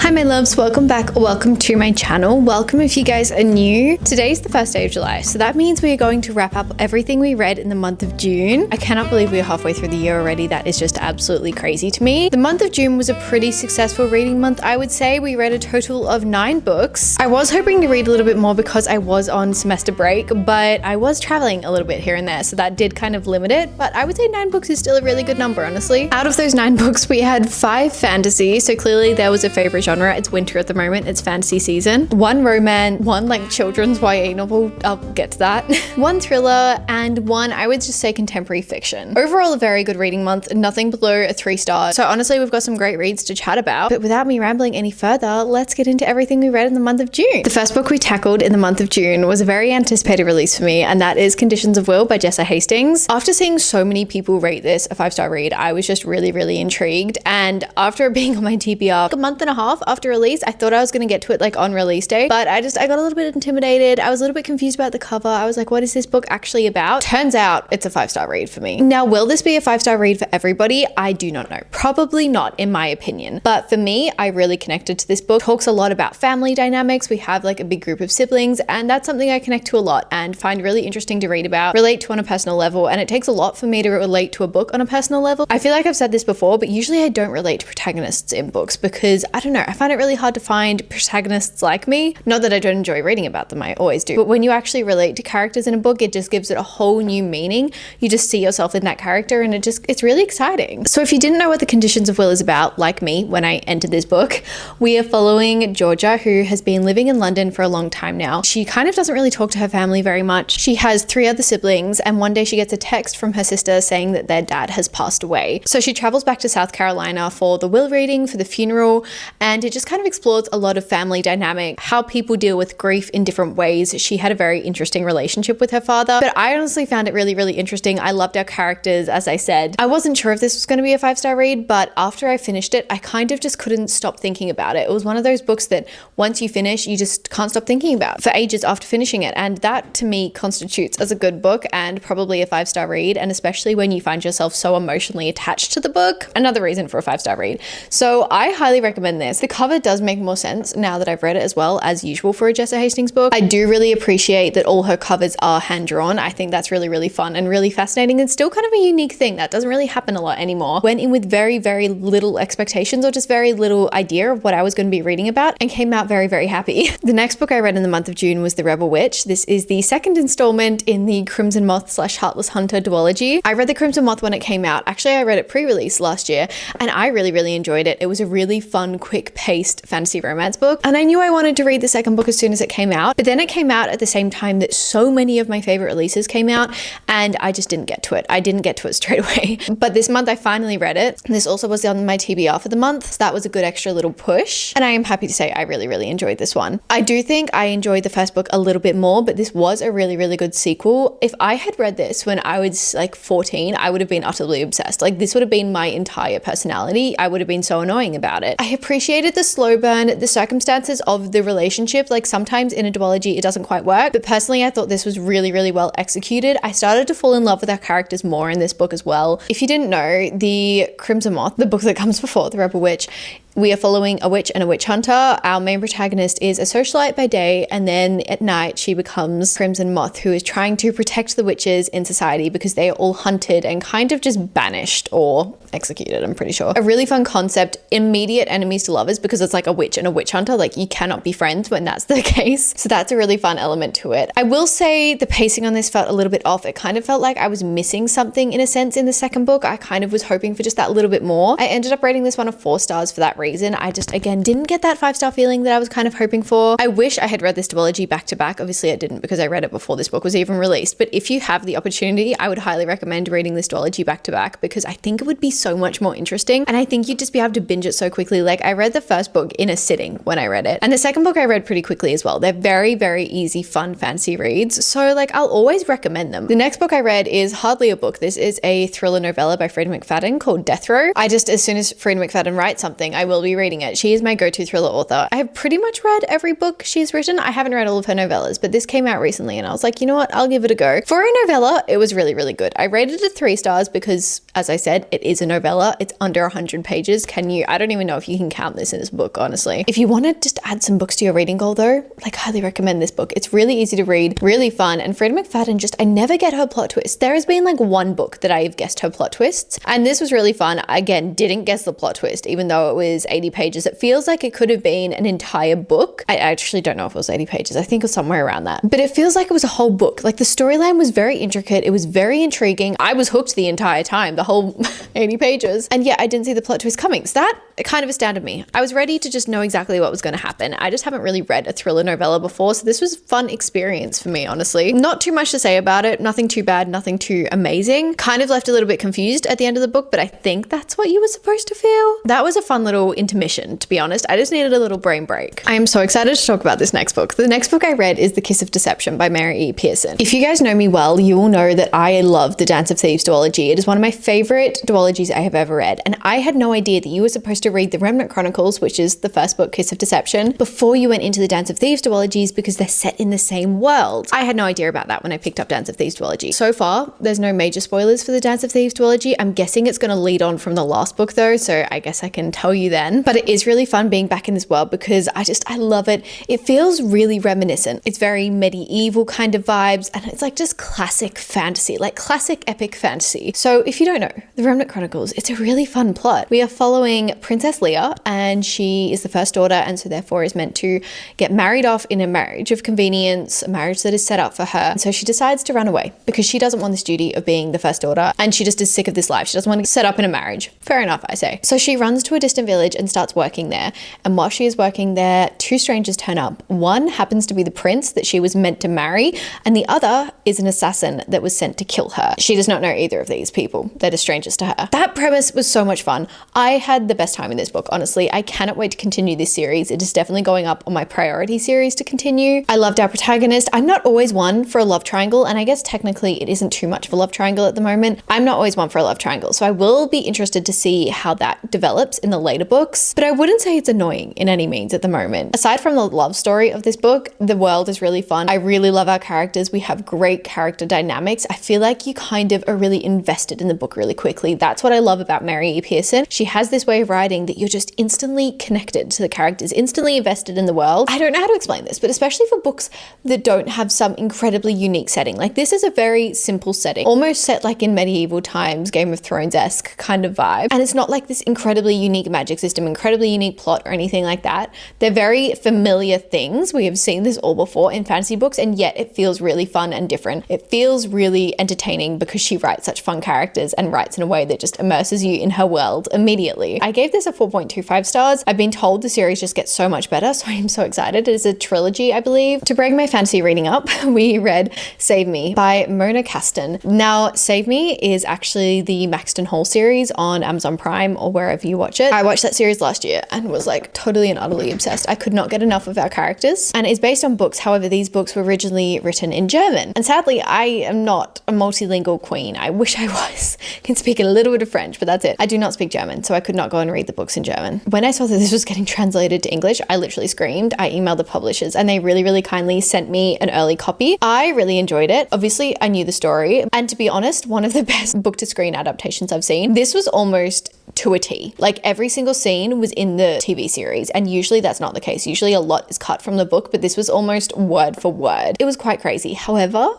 Hi my loves, welcome back or welcome to my channel. Welcome if you guys are new. Today's the first day of July, so that means we are going to wrap up everything we read in the month of June. I cannot believe we are halfway through the year already. That is just absolutely crazy to me. The month of June was a pretty successful reading month, I would say. We read a total of 9 books. I was hoping to read a little bit more because I was on semester break, but I was traveling a little bit here and there, so that did kind of limit it, but I would say 9 books is still a really good number, honestly. Out of those 9 books, we had 5 fantasy, so clearly there was a favorite genre. It's winter at the moment, it's fantasy season. 1 romance, 1 like children's YA novel, I'll get to that. 1 thriller, and 1, I would just say, contemporary fiction. Overall, a very good reading month, nothing below a 3 star. So honestly, we've got some great reads to chat about, but without me rambling any further, let's get into everything we read in the month of June. The first book we tackled in the month of June was a very anticipated release for me, and that is Conditions of Will by Jessa Hastings. After seeing so many people rate this a 5-star read, I was just really intrigued, and after being on my TBR a month and a half after release, I thought I was going to get to it like on release day, but I got a little bit intimidated. I was a little bit confused about the cover. I was like, what is this book actually about? Turns out it's a 5-star read for me. Now, will this be a 5-star read for everybody? I do not know. Probably not, in my opinion. But for me, I really connected to this book. It talks a lot about family dynamics. We have like a big group of siblings, and that's something I connect to a lot and find really interesting to read about, relate to on a personal level, and it takes a lot for me to relate to a book on a personal level. I feel like I've said this before, but usually I don't relate to protagonists in books because, I don't know, I find it really hard to find protagonists like me. Not that I don't enjoy reading about them, I always do. But when you actually relate to characters in a book, it just gives it a whole new meaning. You just see yourself in that character, and it's really exciting. So if you didn't know what the Conditions of Will is about, like me when I entered this book, we are following Georgia, who has been living in London for a long time now. She kind of doesn't really talk to her family very much. She has 3 other siblings, and one day she gets a text from her sister saying that their dad has passed away. So she travels back to South Carolina for the will reading, for the funeral, and it just kind of explores a lot of family dynamic, how people deal with grief in different ways. She had a very interesting relationship with her father, but I honestly found it really interesting. I loved our characters, as I said. I wasn't sure if this was going to be a 5-star read, but after I finished it, I kind of just couldn't stop thinking about it. It was one of those books that once you finish, you just can't stop thinking about for ages after finishing it, and that to me constitutes as a good book and probably a 5-star read, and especially when you find yourself so emotionally attached to the book, another reason for a 5-star read. So I highly recommend this. The cover does make more sense now that I've read it as well, as usual for a Jessa Hastings book. I do really appreciate that all her covers are hand-drawn. I think that's really fun and really fascinating, and still kind of a unique thing that doesn't really happen a lot anymore. Went in with very little expectations, or just very little idea of what I was going to be reading about, and came out very happy. The next book I read in the month of June was The Rebel Witch. This is the 2nd installment in the Crimson Moth / Heartless Hunter duology. I read The Crimson Moth when it came out. Actually, I read it pre-release last year, and I really enjoyed it. It was a really fun, quick-paced fantasy romance book, and I knew I wanted to read the second book as soon as it came out, but then it came out at the same time that so many of my favorite releases came out, and I just didn't get to it. I didn't get to it straight away. But this month I finally read it. This also was on my TBR for the month, so that was a good extra little push, and I am happy to say I really enjoyed this one. I do think I enjoyed the first book a little bit more, but this was a really good sequel. If I had read this when I was like 14, I would have been utterly obsessed. Like, this would have been my entire personality. I would have been so annoying about it. I appreciated the slow burn, the circumstances of the relationship. Like, sometimes in a duology it doesn't quite work, but personally I thought this was really well executed. I started to fall in love with our characters more in this book as well. If you didn't know, the Crimson Moth, the book that comes before The Rebel Witch, we are following a witch and a witch hunter. Our main protagonist is a socialite by day, and then at night she becomes Crimson Moth, who is trying to protect the witches in society because they are all hunted and kind of just banished or executed, I'm pretty sure. A really fun concept, immediate enemies to lovers, because it's like a witch and a witch hunter. Like, you cannot be friends when that's the case. So that's a really fun element to it. I will say the pacing on this felt a little bit off. It kind of felt like I was missing something in a sense in the second book. I kind of was hoping for just that little bit more. I ended up rating this one a 4 stars for that reason. I just, again, didn't get that 5-star feeling that I was kind of hoping for. I wish I had read this duology back to back. Obviously I didn't, because I read it before this book was even released. But if you have the opportunity, I would highly recommend reading this duology back to back, because I think it would be so much more interesting, and I think you'd just be able to binge it so quickly. Like, I read the first book in a sitting when I read it, and the second book I read pretty quickly as well. They're very easy, fun, fancy reads, so like, I'll always recommend them. The next book I read is hardly a book. This is a thriller novella by Frey McFadden called Death Row. As soon as Frey McFadden writes something, I will be reading it. She is my go-to thriller author. I have pretty much read every book she's written. I haven't read all of her novellas, but this came out recently and I was like, you know what, I'll give it a go. For a novella, it was really good. I rated it 3 stars because, as I said, it is a novella. It's under 100 pages. I don't even know if you can count this in this book, honestly. If you want to just add some books to your reading goal though, like highly recommend this book. It's really easy to read, really fun, and Freda McFadden just, I never get her plot twist. There has been like one book that I've guessed her plot twists, and this was really fun. Again, didn't guess the plot twist, even though it was 80 pages. It feels like it could have been an entire book. I actually don't know if it was 80 pages. I think it was somewhere around that. But it feels like it was a whole book. Like the storyline was very intricate. It was very intriguing. I was hooked the entire time, the whole 80 pages. And yet I didn't see the plot twist coming. So that kind of astounded me. I was ready to just know exactly what was going to happen. I just haven't really read a thriller novella before. So this was a fun experience for me, honestly. Not too much to say about it. Nothing too bad, nothing too amazing. Kind of left a little bit confused at the end of the book, but I think that's what you were supposed to feel. That was a fun little intermission, to be honest. I just needed a little brain break. I am so excited to talk about this next book. The next book I read is The Kiss of Deception by Mary E. Pearson. If you guys know me well, you will know that I love the Dance of Thieves duology. It is one of my favorite duologies I have ever read, and I had no idea that you were supposed to read The Remnant Chronicles, which is the first book, Kiss of Deception, before you went into the Dance of Thieves duologies because they're set in the same world. I had no idea about that when I picked up Dance of Thieves duology. So far, there's no major spoilers for the Dance of Thieves duology. I'm guessing it's going to lead on from the last book though, so I guess I can tell you then. But it is really fun being back in this world because I love it. It feels really reminiscent. It's very medieval kind of vibes, and it's like just classic fantasy, like classic epic fantasy. So if you don't know, The Remnant Chronicles, it's a really fun plot. We are following Princess Leia, and she is the first daughter, and so therefore is meant to get married off in a marriage of convenience, a marriage that is set up for her. And so she decides to run away because she doesn't want this duty of being the first daughter, and she just is sick of this life. She doesn't want to set up in a marriage. Fair enough, I say. So she runs to a distant village and starts working there. And while she is working there, two strangers turn up. One happens to be the prince that she was meant to marry, and the other is an assassin that was sent to kill her. She does not know either of these people. They're just strangers to her. That premise was so much fun. I had the best time in this book, honestly. I cannot wait to continue this series. It is definitely going up on my priority series to continue. I loved our protagonist. I'm not always one for a love triangle, and I guess technically it isn't too much of a love triangle at the moment. I'm not always one for a love triangle, so I will be interested to see how that develops in the later books, but I wouldn't say it's annoying in any means at the moment. Aside from the love story of this book, the world is really fun. I really love our characters. We have great character dynamics. I feel like you kind of are really invested in the book really quickly. That's what I love about Mary E. Pearson. She has this way of writing that you're just instantly connected to the characters, instantly invested in the world. I don't know how to explain this, but especially for books that don't have some incredibly unique setting. Like this is a very simple setting, almost set like in medieval times, Game of Thrones-esque kind of vibe. And it's not like this incredibly unique magic system, incredibly unique plot or anything like that. They're very familiar things. We have seen this all before in fantasy books, and yet it feels really fun and different. It feels really entertaining because she writes such fun characters and writes in a way that just immerses you in her world immediately. I gave this a 4.25 stars. I've been told the series just gets so much better, so I'm so excited. It is a trilogy, I believe. To break my fantasy reading up, we read Save Me by Mona Caston. Now, Save Me is actually the Maxton Hall series on Amazon Prime or wherever you watch it. I watched that series last year and was like totally and utterly obsessed. I could not get enough of our characters, and it's based on books. However, these books were originally written in German, and sadly I am not a multilingual queen. I wish I was. Can speak a little bit of French, but that's it. I do not speak German, so I could not go and read the books in German. When I saw that this was getting translated to English, I literally screamed. I emailed the publishers, and they really kindly sent me an early copy. I really enjoyed it. Obviously, I knew the story, and to be honest, one of the best book to screen adaptations I've seen. This was almost to a T. Like every single scene was in the TV series, and usually that's not the case. Usually a lot is cut from the book, but this was almost word for word. It was quite crazy. However,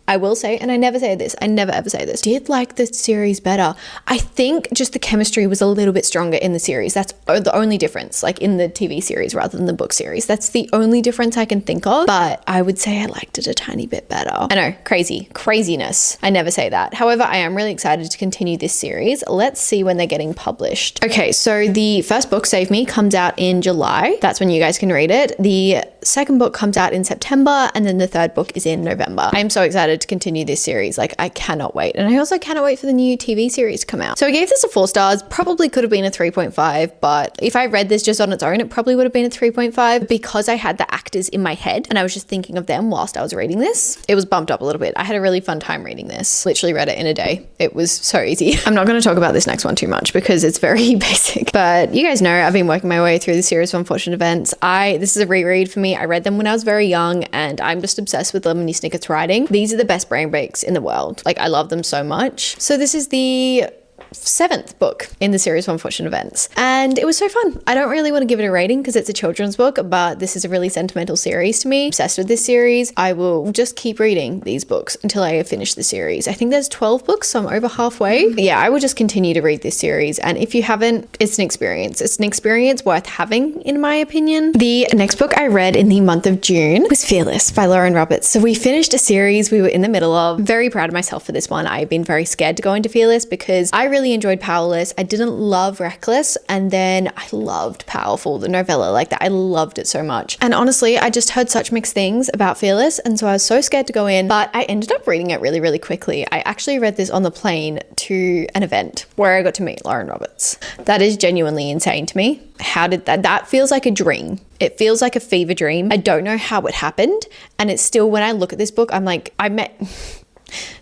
I will say, and I never say this, I never ever say this, did like the series better. I think just the chemistry was a little bit stronger in the series. That's the only difference, like in the TV series rather than the book series. That's the only difference I can think of, but I would say I liked it a tiny bit better. I know, craziness. I never say that. However, I am really excited to continue this series. Let's see when they're getting published. Okay, so the first book, Save Me, comes out in July. That's when you guys can read it. The second book comes out in September, and then the third book is in November. I am so excited to continue this series. Like, I cannot wait. And I also cannot wait for the new TV series to come out. So I gave this a 4 stars. Probably could have been a 3.5, but if I read this just on its own, it probably would have been a 3.5 because I had the actors in my head and I was just thinking of them whilst I was reading this. It was bumped up a little bit. I had a really fun time reading this. Literally read it in a day. It was so easy. I'm not going to talk about this next one too much because it's very basic, but you guys know I've been working my way through the series of Unfortunate Events. This is a reread for me. I read them when I was very young and I'm just obsessed with Lemony Snicket's writing. These are the best brain breaks in the world. Like, I love them so much. So this is the 7th book in the series of unfortunate events. And it was so fun. I don't really want to give it a rating because it's a children's book, but this is a really sentimental series to me. Obsessed with this series. I will just keep reading these books until I have finished the series. I think there's 12 books, so I'm over halfway. Yeah, I will just continue to read this series. And if you haven't, it's an experience. It's an experience worth having, in my opinion. The next book I read in the month of June was Fearless by Lauren Roberts. So we finished a series we were in the middle of. Very proud of myself for this one. I've been very scared to go into Fearless because I really enjoyed Powerless. I didn't love Reckless, and then I loved Powerful, the novella like that. I loved it so much. And honestly, I just heard such mixed things about Fearless, and so I was so scared to go in, but I ended up reading it really, really quickly. I actually read this on the plane to an event where I got to meet Lauren Roberts. That is genuinely insane to me. How did that feels like a dream. It feels like a fever dream. I don't know how it happened, and it's still, when I look at this book, I'm like,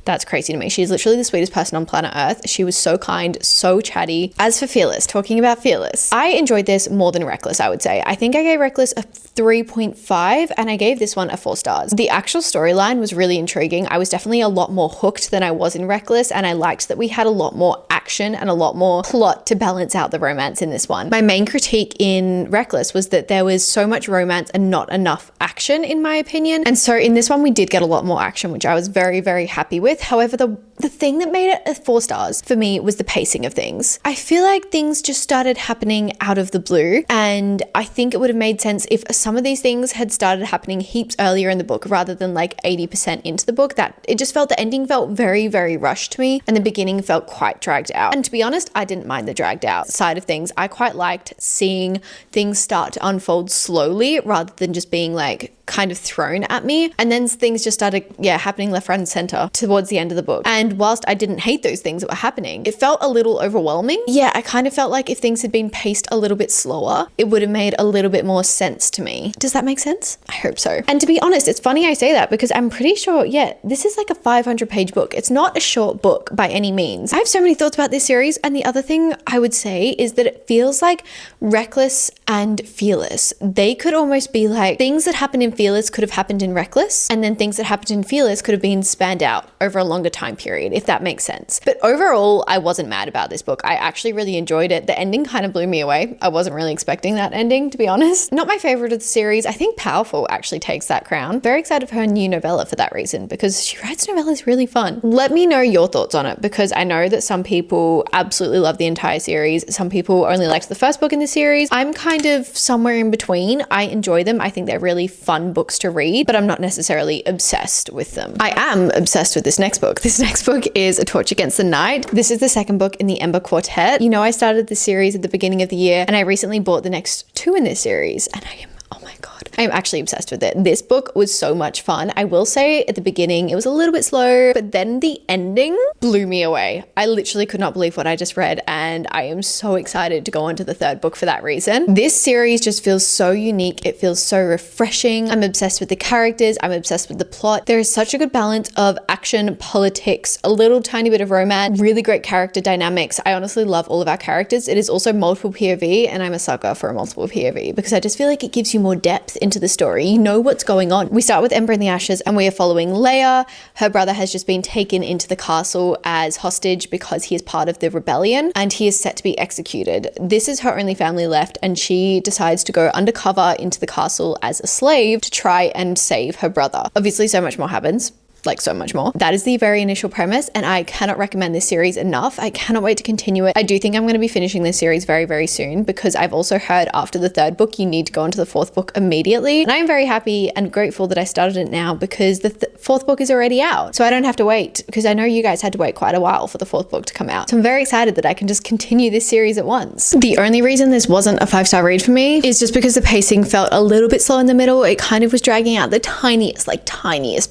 that's crazy to me. She's literally the sweetest person on planet Earth. She was so kind, so chatty. As for Fearless, talking about Fearless, I enjoyed this more than Reckless, I would say. I think I gave Reckless a 3.5 and I gave this one a 4 stars. The actual storyline was really intriguing. I was definitely a lot more hooked than I was in Reckless, and I liked that we had a lot more action and a lot more plot to balance out the romance in this one. My main critique in Reckless was that there was so much romance and not enough action, in my opinion. And so in this one, we did get a lot more action, which I was very, very happy with. However, the thing that made it a 4 stars for me was the pacing of things. I feel like things just started happening out of the blue, and I think it would have made sense if some of these things had started happening heaps earlier in the book rather than like 80% into the book. That it just felt, the ending felt very, very rushed to me, and the beginning felt quite dragged out. And to be honest, I didn't mind the dragged out side of things. I quite liked seeing things start to unfold slowly rather than just being like kind of thrown at me. And then things just started, happening left, right, and center towards the end of the book. And whilst I didn't hate those things that were happening, it felt a little overwhelming. Yeah, I kind of felt like if things had been paced a little bit slower, it would have made a little bit more sense to me. Does that make sense? I hope so. And to be honest, it's funny I say that because I'm pretty sure, this is like a 500-page book. It's not a short book by any means. I have so many thoughts about this series. And the other thing I would say is that it feels like Reckless and Fearless. They could almost be like things that happen in Fearless could have happened in Reckless, and then things that happened in Fearless could have been spanned out over a longer time period, if that makes sense. But overall, I wasn't mad about this book. I actually really enjoyed it. The ending kind of blew me away. I wasn't really expecting that ending, to be honest. Not my favorite of the series. I think Powerful actually takes that crown. Very excited for her new novella for that reason, because she writes novellas really fun. Let me know your thoughts on it, because I know that some people absolutely love the entire series. Some people only liked the first book in the series. I'm kind of somewhere in between. I enjoy them. I think they're really fun books to read, but I'm not necessarily obsessed with them. I am obsessed with this next book. This next book is A Torch Against the Night. This is the second book in the Ember Quartet. You know, I started the series at the beginning of the year, and I recently bought the next 2 in this series, and I am, oh my God, I am actually obsessed with it. This book was so much fun. I will say at the beginning, it was a little bit slow, but then the ending blew me away. I literally could not believe what I just read, and I am so excited to go on to the third book for that reason. This series just feels so unique. It feels so refreshing. I'm obsessed with the characters. I'm obsessed with the plot. There is such a good balance of action, politics, a little tiny bit of romance, really great character dynamics. I honestly love all of our characters. It is also multiple POV, and I'm a sucker for a multiple POV because I just feel like it gives you more depth into the story. You know what's going on. We start with Ember in the Ashes, and we are following Leia. Her brother has just been taken into the castle as hostage because he is part of the rebellion, and he is set to be executed. This is her only family left, and she decides to go undercover into the castle as a slave to try and save her brother. Obviously, so much more happens. Like so much more. That is the very initial premise, and I cannot recommend this series enough. I cannot wait to continue it. I do think I'm going to be finishing this series very, very soon, because I've also heard after the third book, you need to go into the fourth book immediately. And I'm very happy and grateful that I started it now, because the fourth book is already out. So I don't have to wait, because I know you guys had to wait quite a while for the fourth book to come out. So I'm very excited that I can just continue this series at once. The only reason this wasn't a 5-star read for me is just because the pacing felt a little bit slow in the middle. It kind of was dragging out the tiniest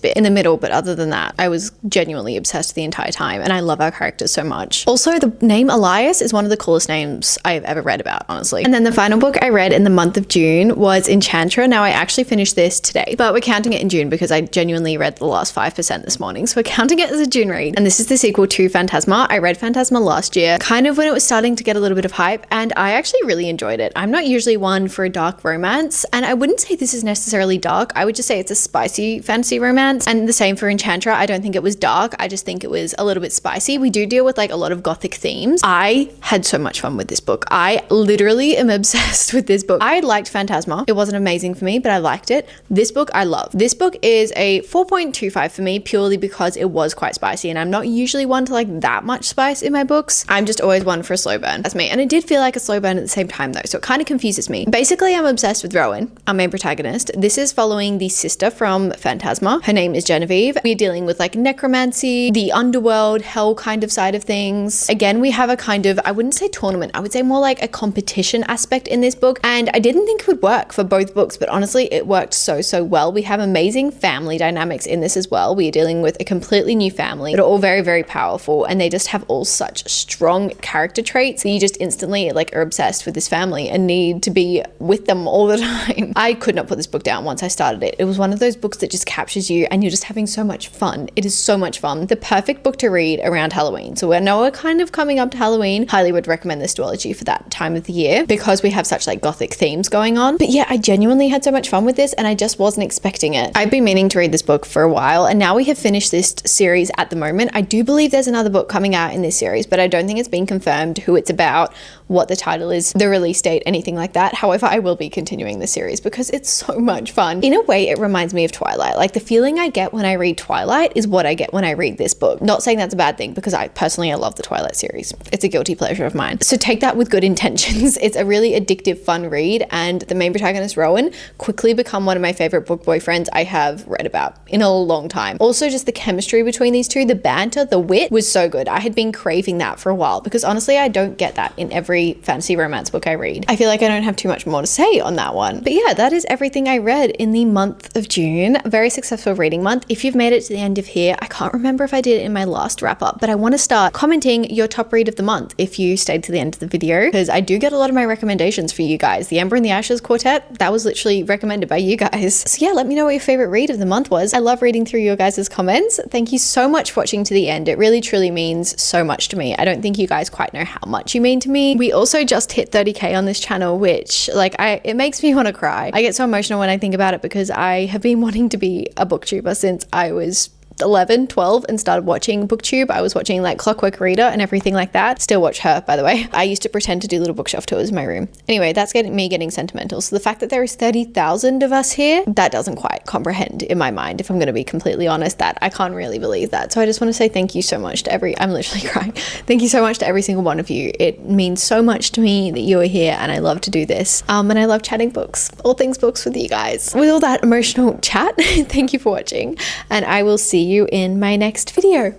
bit in the middle, but other than that, I was genuinely obsessed the entire time, and I love our characters so much. Also, the name Elias is one of the coolest names I've ever read about, honestly. And then the final book I read in the month of June was Enchantra. Now, I actually finished this today, but we're counting it in June because I genuinely read the last 5% this morning, so we're counting it as a June read. And this is the sequel to Phantasma. I read Phantasma last year, kind of when it was starting to get a little bit of hype, and I actually really enjoyed it. I'm not usually one for a dark romance, and I wouldn't say this is necessarily dark. I would just say it's a spicy fantasy romance, and the same for Enchantra, I don't think it was dark. I just think it was a little bit spicy. We do deal with like a lot of gothic themes. I had so much fun with this book. I literally am obsessed with this book. I liked Phantasma. It wasn't amazing for me, but I liked it. This book I love. This book is a 4.25 for me purely because it was quite spicy, and I'm not usually one to like that much spice in my books. I'm just always one for a slow burn. That's me. And it did feel like a slow burn at the same time though, so it kind of confuses me. Basically, I'm obsessed with Rowan, our main protagonist. This is following the sister from Phantasma. Her name is Genevieve. We're dealing with like necromancy, the underworld, hell kind of side of things. Again, we have a kind of, I wouldn't say tournament, I would say more like a competition aspect in this book, and I didn't think it would work for both books, but honestly it worked so well. We have amazing family dynamics in this as well. We are dealing with a completely new family that are all very powerful, and they just have all such strong character traits that you just instantly like are obsessed with this family and need to be with them all the time. I could not put this book down once I started it. It was one of those books that just captures you and you're just having so much fun. It is so much fun. The perfect book to read around Halloween. So I know we're kind of coming up to Halloween. Highly would recommend this duology for that time of the year because we have such like gothic themes going on. But yeah, I genuinely had so much fun with this and I just wasn't expecting it. I've been meaning to read this book for a while, and now we have finished this series at the moment. I do believe there's another book coming out in this series, but I don't think it's been confirmed who it's about, what the title is, the release date, anything like that. However, I will be continuing the series because it's so much fun. In a way, it reminds me of Twilight. Like the feeling I get when I read Twilight is what I get when I read this book. Not saying that's a bad thing because I love the Twilight series. It's a guilty pleasure of mine. So take that with good intentions. It's a really addictive, fun read, and the main protagonist, Rowan, quickly become one of my favorite book boyfriends I have read about in a long time. Also, just the chemistry between these two, the banter, the wit was so good. I had been craving that for a while because honestly, I don't get that in every fantasy romance book I read. I feel like I don't have too much more to say on that one. But yeah, that is everything I read in the month of June. A very successful reading month. If you've made it to the end of here, I can't remember if I did it in my last wrap up, but I want to start commenting your top read of the month if you stayed to the end of the video, because I do get a lot of my recommendations for you guys. The Ember and the Ashes quartet, that was literally recommended by you guys. So yeah, let me know what your favorite read of the month was. I love reading through your guys' comments. Thank you so much for watching to the end. It really truly means so much to me. I don't think you guys quite know how much you mean to me. We also just hit 30k on this channel, which like it makes me want to cry. I get so emotional when I think about it because I have been wanting to be a booktuber since I was 11, 12 and started watching Booktube. I was watching like Clockwork Reader and everything like that. Still watch her, by the way. I used to pretend to do little bookshelf tours in my room. Anyway, that's getting sentimental. So the fact that there is 30,000 of us here, that doesn't quite comprehend in my mind, if I'm going to be completely honest. That I can't really believe that. So I just want to say thank you so much to I'm literally crying. Thank you so much to every single one of you. It means so much to me that you are here, and I love to do this. And I love chatting books, all things books with you guys. With all that emotional chat, thank you for watching, and I will see you in my next video.